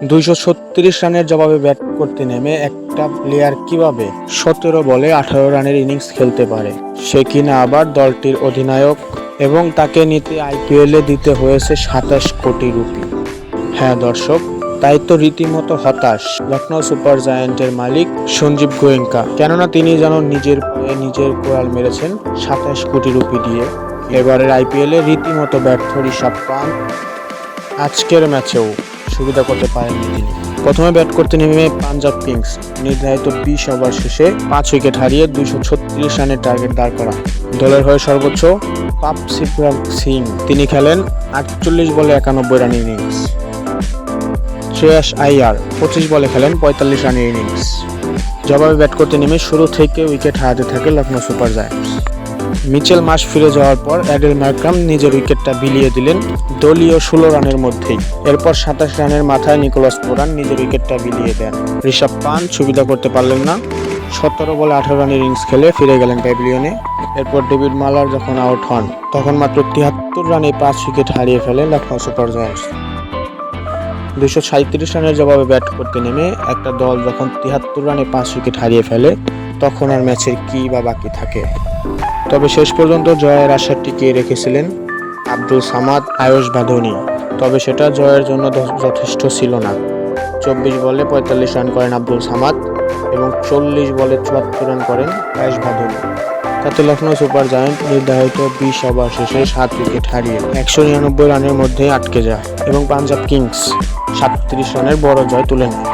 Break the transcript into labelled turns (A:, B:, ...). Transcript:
A: 236 রানের জবাবে ব্যাট করতে নেমে একটা প্লেয়ার কিভাবে 17 বলে 18 রানের ইনিংস খেলতে পারে, সে কিনা আবার দলটির অধিনায়ক, এবং তাকে নিতে আইপিএলে দিতে হয়েছে 27 কোটি রুপি। হ্যাঁ দর্শক, তাই তো রীতিমতো হতাশ লখনৌ সুপার জায়ান্টের মালিক সঞ্জীব গোয়েঙ্কা, কেননা তিনি যেন নিজের পায়ে নিজের কোড়াল মেরেছেন 27 কোটি রুপি দিয়ে। এবারের আইপিএলে রীতিমতো ব্যর্থ ঋষভ পান্ট আজকের ম্যাচেও সুবিধা করতে পারেননি তিনি। প্রথমে ব্যাট করতে নেমে পাঞ্জাব কিংস নির্ধারিত 20 ওভার শেষে 5 উইকেট হারিয়ে 236 রানের টার্গেট দাঁড় করা। দলের হয়ে সর্বোচ্চ পাপসিপ্রাল সিং, তিনি খেলেন 48 বলে 91 রানের ইনিংস। শ্রেয়াস আইয়ার 25 বলে খেলেন 45 রানের ইনিংস। জবাবে ব্যাট করতে নেমে শুরু থেকে উইকেট হারাতে থাকে Lucknow super giants. Mitchell Marsh ফিরে যাওয়ার পর অ্যাডেল ম্যাকগ্রাম নিজের উইকেটটা বিলিয়ে দিলেন দলীয় 16 রানের মধ্যেই। এরপর 27 রানের মাথায় নিকোলাস পুরান নিজের উইকেটটা বিলিয়ে দেন। ঋষভ পান্ট সুবিধা করতে পারলেন না, 17 বলে 18 রানের ইনিংস খেলে ফিরে গেলেন প্যাভিলিয়নে। এরপর ডেভিড মালার যখন আউট হন, তখন মাত্র 73 রানে 5 উইকেট হারিয়ে ফেলে লখনৌ সুপার জায়ান্টস। 237 রানের জবাবে ব্যাট করতে নেমে একটা দল যখন 73 রানে 5 উইকেট হারিয়ে ফেলে, তখন আর ম্যাচের কি বা বাকি থাকে। তবে শেষ পর্যন্ত জয়ের আশা টিকিয়ে রেখেছিলেন আব্দুল সামাদ, আয়ুষ বাঁধনি, তবে সেটা জয়ের জন্য যথেষ্ট ছিল না। 24 বলে 45 রান করেন আব্দুল সামাদ এবং 40 বলে 74 রান করেন আয়ুষ বাঁধনি। তাতে লখনৌ সুপার জায়ান্ট নির্ধারিত 20 ওভার শেষে 7 উইকেট হারিয়ে 199 রানের মধ্যে আটকে যায় এবং পাঞ্জাব কিংস 37 রানের বড় জয় তুলে নেয়।